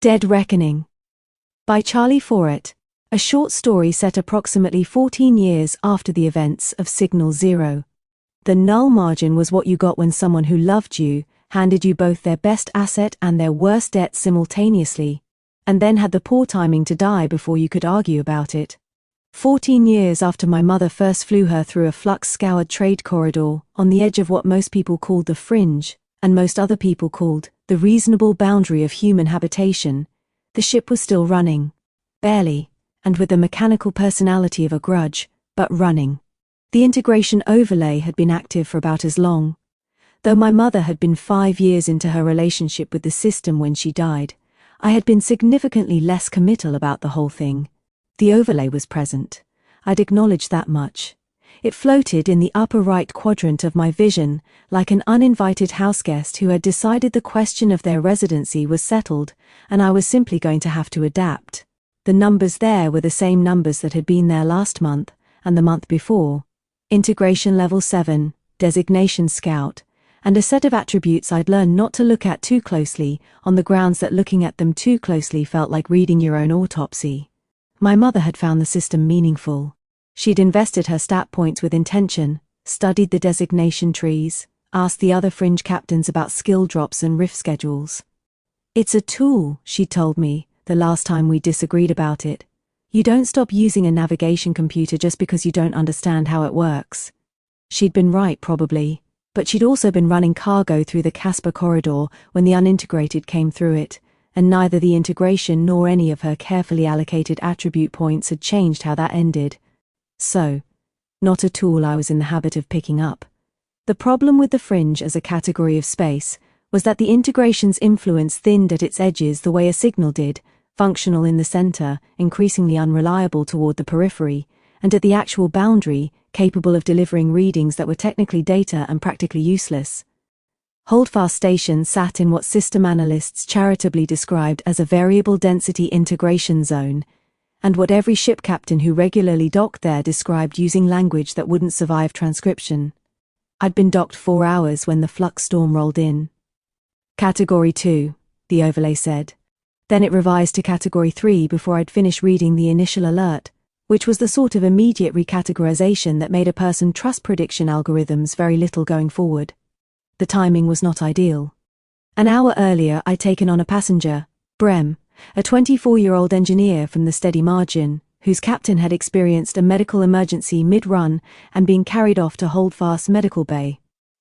Dead Reckoning by Charlie Foret, a short story set approximately 14 years after the events of Signal Zero. The null margin was what you got when someone who loved you handed you both their best asset and their worst debt simultaneously, and then had the poor timing to die before you could argue about it. 14 years after my mother first flew her through a flux-scoured trade corridor on the edge of what most people called the fringe, and most other people called the reasonable boundary of human habitation, the ship was still running. Barely, and with the mechanical personality of a grudge, but running. The integration overlay had been active for about as long. Though my mother had been 5 years into her relationship with the system when she died, I had been significantly less committal about the whole thing. The overlay was present. I'd acknowledged that much. It floated in the upper right quadrant of my vision, like an uninvited houseguest who had decided the question of their residency was settled, and I was simply going to have to adapt. The numbers there were the same numbers that had been there last month, and the month before. Integration Level 7, Designation Scout, and a set of attributes I'd learned not to look at too closely, on the grounds that looking at them too closely felt like reading your own autopsy. My mother had found the system meaningful. She'd invested her stat points with intention, studied the designation trees, asked the other fringe captains about skill drops and riff schedules. It's a tool, she told me, the last time we disagreed about it. You don't stop using a navigation computer just because you don't understand how it works. She'd been right, probably, but she'd also been running cargo through the Casper corridor when the unintegrated came through it, and neither the integration nor any of her carefully allocated attribute points had changed how that ended. So, not a tool I was in the habit of picking up. The problem with the fringe as a category of space was that the integration's influence thinned at its edges the way a signal did, functional in the center, increasingly unreliable toward the periphery, and at the actual boundary, capable of delivering readings that were technically data and practically useless. Holdfast Station sat in what system analysts charitably described as a variable density integration zone, and what every ship captain who regularly docked there described using language that wouldn't survive transcription. I'd been docked 4 hours when the flux storm rolled in. Category 2, the overlay said. Then it revised to Category 3 before I'd finished reading the initial alert, which was the sort of immediate recategorization that made a person trust prediction algorithms very little going forward. The timing was not ideal. An hour earlier I'd taken on a passenger, Brem, a 24-year-old engineer from the Steady Margin, whose captain had experienced a medical emergency mid-run and been carried off to Holdfast Medical Bay.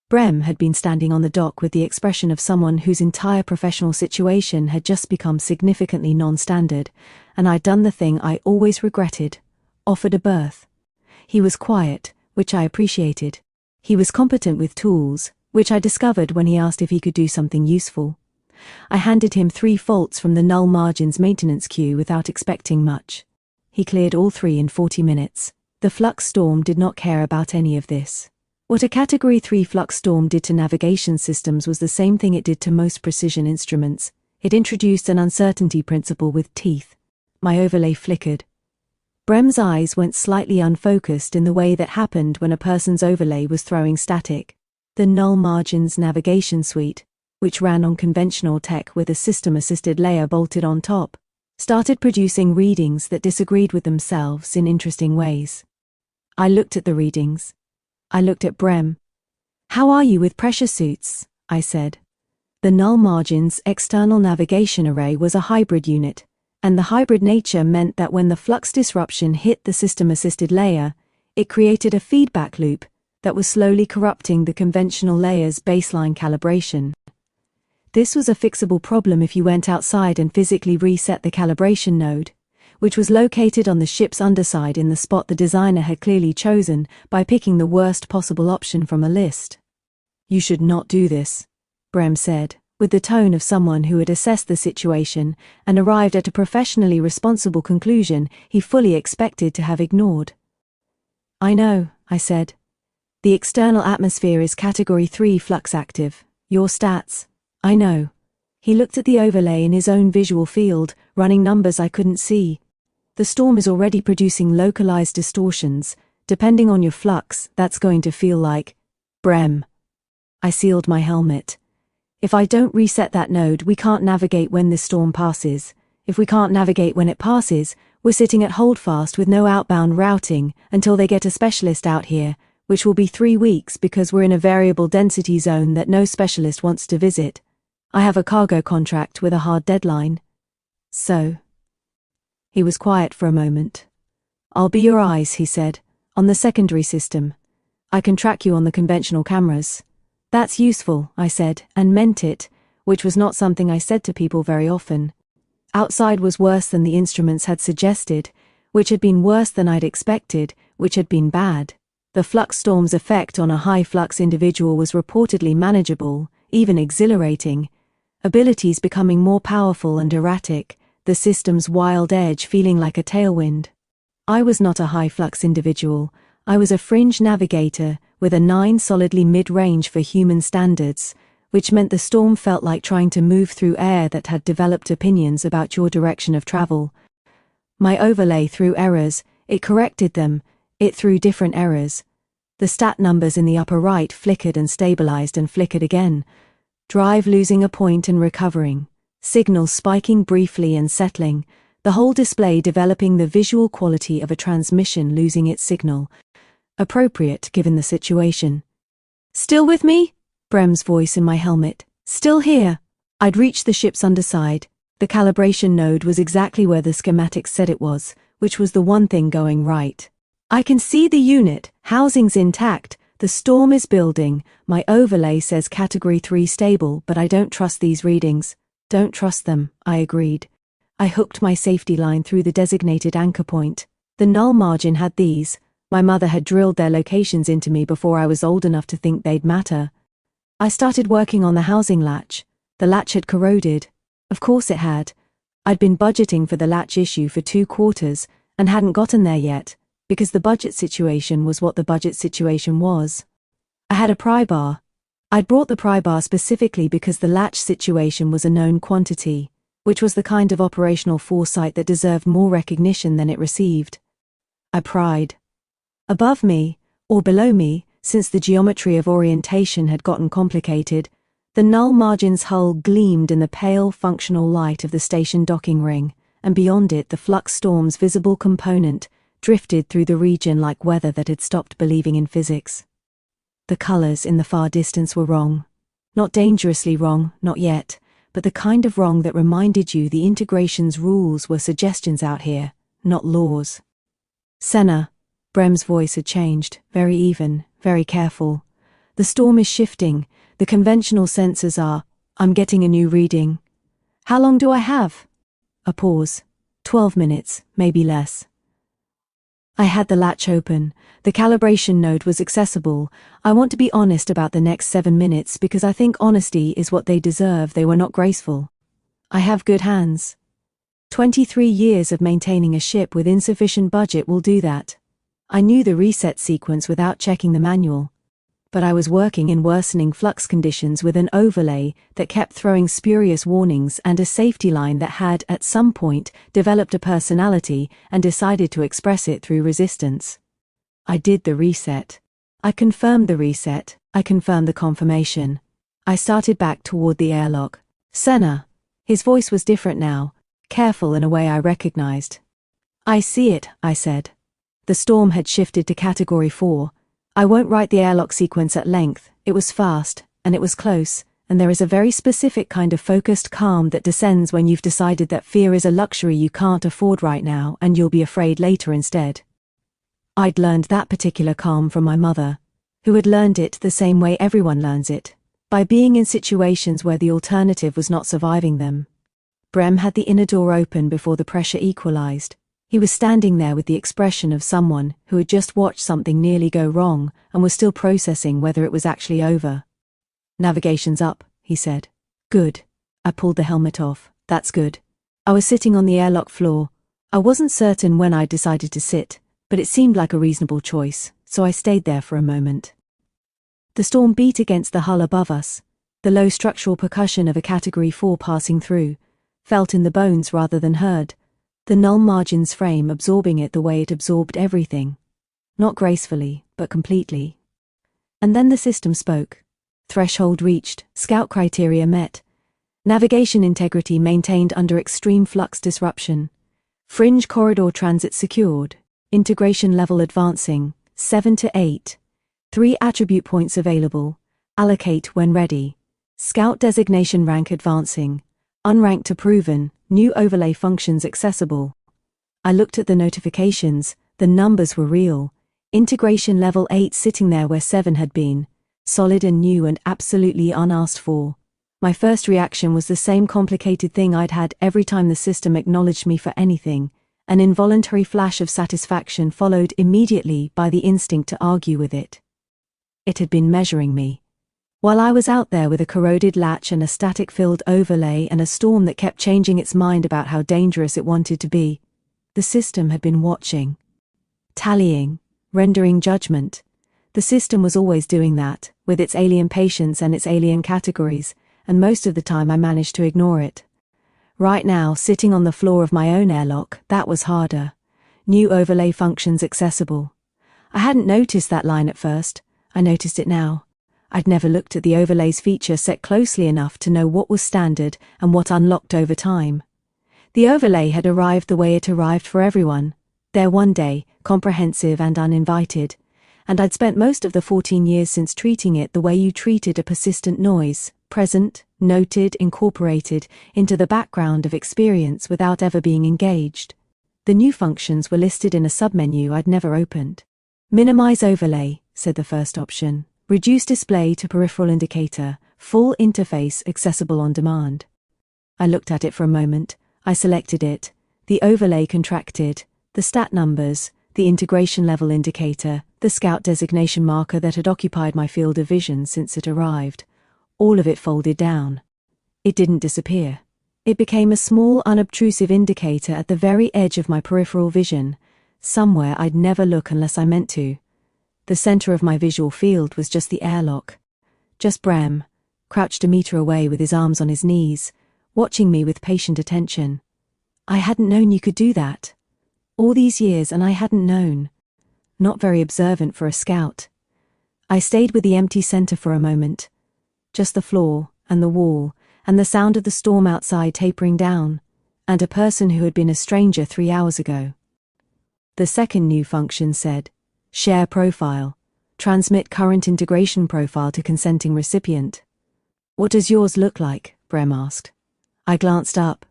Brem had been standing on the dock with the expression of someone whose entire professional situation had just become significantly non-standard, and I'd done the thing I always regretted, offered a berth. He was quiet, which I appreciated. He was competent with tools, which I discovered when he asked if he could do something useful. I handed him 3 faults from the null margins maintenance queue without expecting much. He cleared all 3 in 40 minutes. The flux storm did not care about any of this. What a Category 3 flux storm did to navigation systems was the same thing it did to most precision instruments. It introduced an uncertainty principle with teeth. My overlay flickered. Brem's eyes went slightly unfocused in the way that happened when a person's overlay was throwing static. The null margins navigation suite, which ran on conventional tech with a system-assisted layer bolted on top, started producing readings that disagreed with themselves in interesting ways. I looked at the readings. I looked at Brem. "How are you with pressure suits?" I said. The null margins external navigation array was a hybrid unit, and the hybrid nature meant that when the flux disruption hit the system-assisted layer, it created a feedback loop that was slowly corrupting the conventional layer's baseline calibration. This was a fixable problem if you went outside and physically reset the calibration node, which was located on the ship's underside in the spot the designer had clearly chosen by picking the worst possible option from a list. "You should not do this," Brem said, with the tone of someone who had assessed the situation and arrived at a professionally responsible conclusion he fully expected to have ignored. "I know," I said. "The external atmosphere is Category 3 flux active. Your stats. I know." He looked at the overlay in his own visual field, running numbers I couldn't see. "The storm is already producing localized distortions. Depending on your flux, that's going to feel like..." "Brem." I sealed my helmet. If I don't reset that node, we can't navigate when this storm passes. If we can't navigate when it passes, we're sitting at holdfast with no outbound routing until they get a specialist out here, which will be 3 weeks because we're in a variable density zone that no specialist wants to visit. I have a cargo contract with a hard deadline. So. He was quiet for a moment. I'll be your eyes, he said, on the secondary system. I can track you on the conventional cameras. That's useful, I said, and meant it, which was not something I said to people very often. Outside was worse than the instruments had suggested, which had been worse than I'd expected, which had been bad. The flux storm's effect on a high-flux individual was reportedly manageable, even exhilarating. Abilities becoming more powerful and erratic, the system's wild edge feeling like a tailwind. I was not a high-flux individual. I was a fringe navigator with a 9 solidly mid-range for human standards, which meant the storm felt like trying to move through air that had developed opinions about your direction of travel. My overlay threw errors, it corrected them, it threw different errors. The stat numbers in the upper right flickered and stabilized and flickered again. Drive losing a point and recovering. Signal spiking briefly and settling, the whole display developing the visual quality of a transmission losing its signal. Appropriate given the situation. Still with me? Brem's voice in my helmet. Still here. I'd reached the ship's underside. The calibration node was exactly where the schematics said it was, which was the one thing going right. I can see the unit, housing's intact, the storm is building, my overlay says Category 3 stable, but I don't trust these readings. Don't trust them, I agreed. I hooked my safety line through the designated anchor point. The null margin had these. My mother had drilled their locations into me before I was old enough to think they'd matter. I started working on the housing latch. The latch had corroded. Of course it had. I'd been budgeting for the latch issue for 2 quarters and hadn't gotten there yet, because the budget situation was what the budget situation was. I had a pry bar. I'd brought the pry bar specifically because the latch situation was a known quantity, which was the kind of operational foresight that deserved more recognition than it received. I pried. Above me, or below me, since the geometry of orientation had gotten complicated, the null margin's hull gleamed in the pale functional light of the station docking ring, and beyond it the flux storm's visible component drifted through the region like weather that had stopped believing in physics. The colors in the far distance were wrong. Not dangerously wrong, not yet, but the kind of wrong that reminded you the integration's rules were suggestions out here, not laws. Senna. Brem's voice had changed, very even, very careful. The storm is shifting, the conventional sensors are, I'm getting a new reading. How long do I have? A pause. 12 minutes, maybe less. I had the latch open, the calibration node was accessible. I want to be honest about the next 7 minutes because I think honesty is what they deserve. They were not graceful. I have good hands. 23 years of maintaining a ship with insufficient budget will do that. I knew the reset sequence without checking the manual. But I was working in worsening flux conditions with an overlay that kept throwing spurious warnings and a safety line that had, at some point, developed a personality and decided to express it through resistance. I did the reset. I confirmed the reset. I confirmed the confirmation. I started back toward the airlock. Senna. His voice was different now, careful in a way I recognized. I see it, I said. The storm had shifted to Category 4. I won't write the airlock sequence at length. It was fast, and it was close, and there is a very specific kind of focused calm that descends when you've decided that fear is a luxury you can't afford right now and you'll be afraid later instead. I'd learned that particular calm from my mother, who had learned it the same way everyone learns it, by being in situations where the alternative was not surviving them. Brem had the inner door open before the pressure equalized. He was standing there with the expression of someone who had just watched something nearly go wrong and was still processing whether it was actually over. Navigation's up, he said. Good. I pulled the helmet off. That's good. I was sitting on the airlock floor. I wasn't certain when I'd decided to sit, but it seemed like a reasonable choice, so I stayed there for a moment. The storm beat against the hull above us, the low structural percussion of a Category 4 passing through, felt in the bones rather than heard. The null margin's frame absorbing it the way it absorbed everything. Not gracefully, but completely. And then the system spoke. Threshold reached, scout criteria met. Navigation integrity maintained under extreme flux disruption. Fringe corridor transit secured. Integration level advancing, 7 to 8. 3 attribute points available. Allocate when ready. Scout designation rank advancing. Unranked to proven, new overlay functions accessible. I looked at the notifications, the numbers were real. Integration level 8 sitting there where 7 had been. Solid and new and absolutely unasked for. My first reaction was the same complicated thing I'd had every time the system acknowledged me for anything. An involuntary flash of satisfaction followed immediately by the instinct to argue with it. It had been measuring me. While I was out there with a corroded latch and a static-filled overlay and a storm that kept changing its mind about how dangerous it wanted to be, the system had been watching. Tallying, rendering judgment. The system was always doing that, with its alien patience and its alien categories, and most of the time I managed to ignore it. Right now, sitting on the floor of my own airlock, that was harder. New overlay functions accessible. I hadn't noticed that line at first. I noticed it now. I'd never looked at the overlays feature set closely enough to know what was standard and what unlocked over time. The overlay had arrived the way it arrived for everyone. There one day, comprehensive and uninvited. And I'd spent most of the 14 years since treating it the way you treated a persistent noise, present, noted, incorporated into the background of experience without ever being engaged. The new functions were listed in a submenu I'd never opened. Minimize overlay, said the first option. Reduce display to peripheral indicator, full interface accessible on demand. I looked at it for a moment. I selected it. The overlay contracted. The stat numbers, the integration level indicator, the scout designation marker that had occupied my field of vision since it arrived. All of it folded down. It didn't disappear. It became a small, unobtrusive indicator at the very edge of my peripheral vision, somewhere I'd never look unless I meant to. The center of my visual field was just the airlock. Just Brem, crouched a meter away with his arms on his knees, watching me with patient attention. I hadn't known you could do that. All these years and I hadn't known. Not very observant for a scout. I stayed with the empty center for a moment. Just the floor, and the wall, and the sound of the storm outside tapering down, and a person who had been a stranger 3 hours ago. The second new function said, Share profile. Transmit current integration profile to consenting recipient. What does yours look like? Brem asked. I glanced up.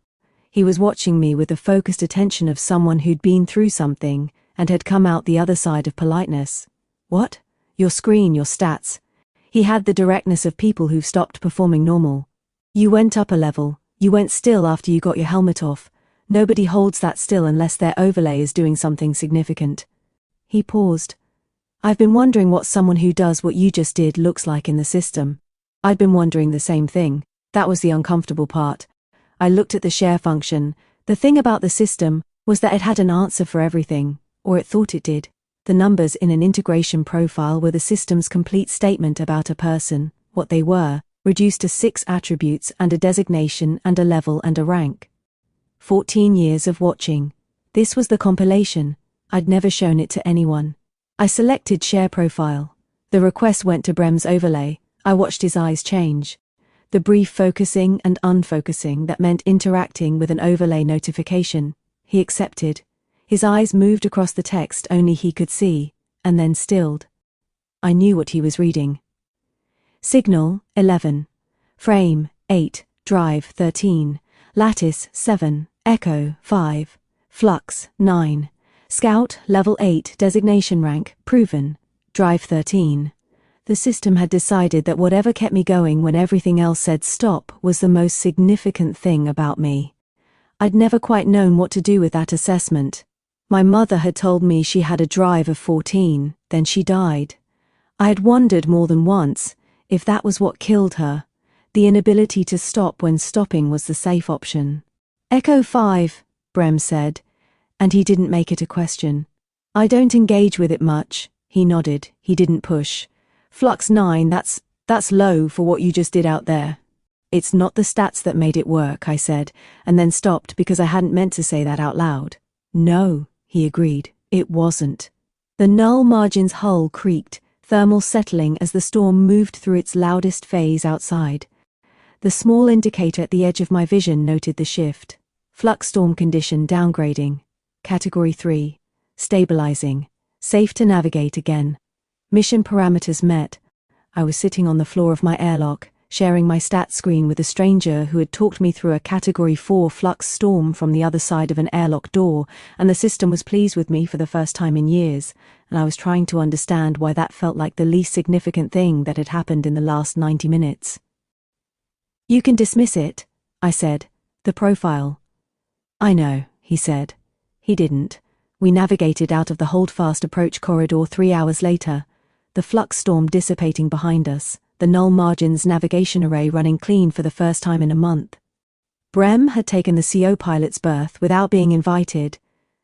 He was watching me with the focused attention of someone who'd been through something and had come out the other side of politeness. What? Your screen, your stats. He had the directness of people who've stopped performing normal. You went up a level. You went still after you got your helmet off. Nobody holds that still unless their overlay is doing something significant. He paused. I've been wondering what someone who does what you just did looks like in the system. I'd been wondering the same thing. That was the uncomfortable part. I looked at the share function. The thing about the system was that it had an answer for everything, or it thought it did. The numbers in an integration profile were the system's complete statement about a person, what they were, reduced to 6 attributes and a designation and a level and a rank. 14 years of watching. This was the compilation. I'd never shown it to anyone. I selected Share Profile. The request went to Brem's overlay. I watched his eyes change. The brief focusing and unfocusing that meant interacting with an overlay notification. He accepted. His eyes moved across the text only he could see, and then stilled. I knew what he was reading. Signal, 11. Frame, 8. Drive, 13. Lattice, 7. Echo, 5. Flux, 9. Scout, level 8, designation rank, proven. Drive 13. The system had decided that whatever kept me going when everything else said stop was the most significant thing about me. I'd never quite known what to do with that assessment. My mother had told me she had a drive of 14, then she died. I had wondered more than once if that was what killed her, the inability to stop when stopping was the safe option. Echo 5, Brem said, and he didn't make it a question. I don't engage with it much, he nodded, he didn't push. Flux 9, that's low for what you just did out there. It's not the stats that made it work, I said, and then stopped because I hadn't meant to say that out loud. No, he agreed, it wasn't. The null margin's hull creaked, thermal settling as the storm moved through its loudest phase outside. The small indicator at the edge of my vision noted the shift. Flux storm condition downgrading. Category 3. Stabilizing. Safe to navigate again. Mission parameters met. I was sitting on the floor of my airlock, sharing my stats screen with a stranger who had talked me through a Category 4 flux storm from the other side of an airlock door, and the system was pleased with me for the first time in years, and I was trying to understand why that felt like the least significant thing that had happened in the last 90 minutes. "You can dismiss it," I said. "The profile." "I know," he said. He didn't. We navigated out of the holdfast approach corridor 3 hours later, the flux storm dissipating behind us, the null margins navigation array running clean for the first time in a month. Brem had taken the CO pilot's berth without being invited,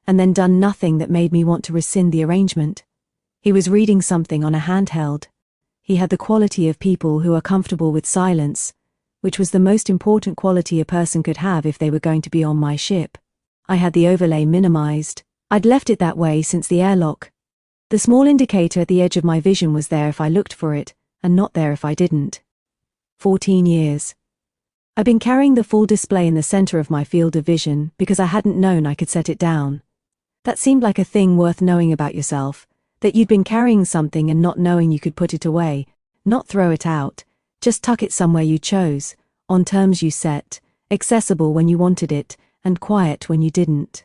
and then done nothing that made me want to rescind the arrangement. He was reading something on a handheld. He had the quality of people who are comfortable with silence, which was the most important quality a person could have if they were going to be on my ship. I had the overlay minimized. I'd left it that way since the airlock. The small indicator at the edge of my vision was there if I looked for it, and not there if I didn't. 14 years. I'd been carrying the full display in the center of my field of vision because I hadn't known I could set it down. That seemed like a thing worth knowing about yourself, that you'd been carrying something and not knowing you could put it away, not throw it out, just tuck it somewhere you chose, on terms you set, accessible when you wanted it, and quiet when you didn't.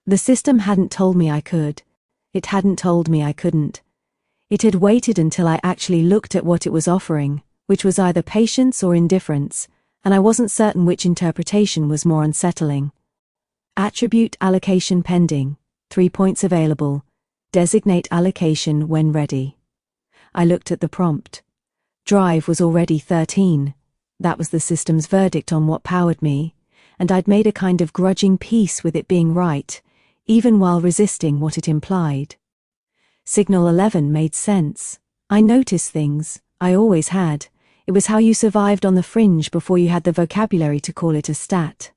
The system hadn't told me I could. It hadn't told me I couldn't. It had waited until I actually looked at what it was offering, which was either patience or indifference, and I wasn't certain which interpretation was more unsettling. Attribute allocation pending. 3 points available. Designate allocation when ready. I looked at the prompt. Drive was already 13. That was the system's verdict on what powered me, and I'd made a kind of grudging peace with it being right, even while resisting what it implied. Signal 11 made sense. I noticed things. I always had. It was how you survived on the fringe before you had the vocabulary to call it a stat.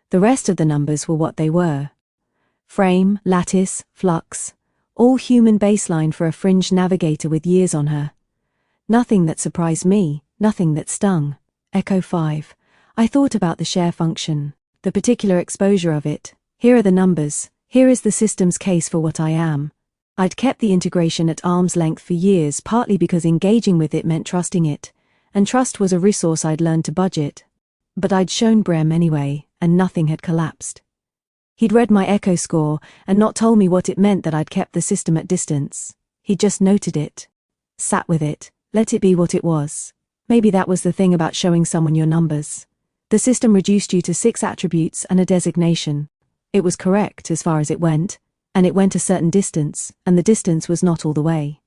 The rest of the numbers were what they were. Frame, lattice, flux, all human baseline for a fringe navigator with years on her. Nothing that surprised me, nothing that stung. Echo 5. I thought about the share function, the particular exposure of it. Here are the numbers. Here is the system's case for what I am. I'd kept the integration at arm's length for years, partly because engaging with it meant trusting it, and trust was a resource I'd learned to budget. But I'd shown Brem anyway, and nothing had collapsed. He'd read my echo score and not told me what it meant that I'd kept the system at distance. He'd just noted it, sat with it, let it be what it was. Maybe that was the thing about showing someone your numbers. The system reduced you to 6 attributes and a designation. It was correct as far as it went, and it went a certain distance, and the distance was not all the way.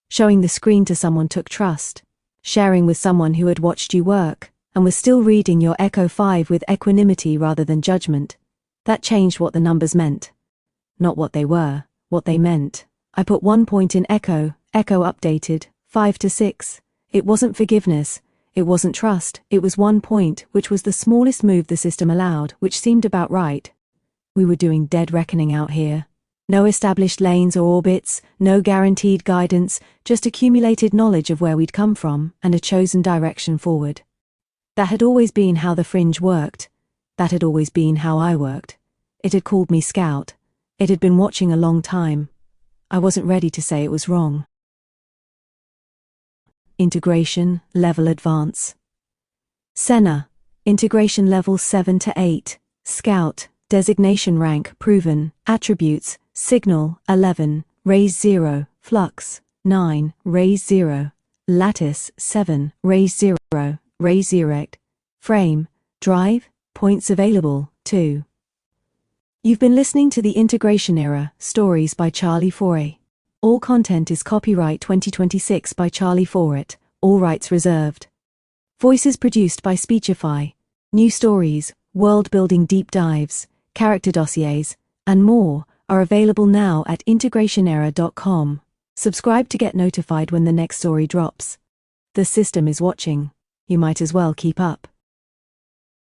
Showing the screen to someone took trust. Sharing with someone who had watched you work, and was still reading your Echo 5 with equanimity rather than judgment. That changed what the numbers meant. Not what they were, what they meant. I put 1 point in Echo updated, 5 to 6. It wasn't forgiveness, it wasn't trust, it was 1 point, which was the smallest move the system allowed, which seemed about right. We were doing dead reckoning out here. No established lanes or orbits, no guaranteed guidance, just accumulated knowledge of where we'd come from, and a chosen direction forward. That had always been how the fringe worked. That had always been how I worked. It had called me Scout. It had been watching a long time. I wasn't ready to say it was wrong. Integration, level advance. Senna, integration level 7 to 8, Scout, designation rank proven, attributes, signal, 11, raise 0, flux, 9, raise 0, lattice, 7, raise 0, raise erect, frame, drive, points available, 2. You've been listening to The Integration Era, Stories by Charlie Foray. All content is copyright 2026 by Charlie Foray, all rights reserved. Voices produced by Speechify. New stories, world-building deep dives, character dossiers, and more are available now at integrationera.com. Subscribe to get notified when the next story drops. The system is watching. You might as well keep up.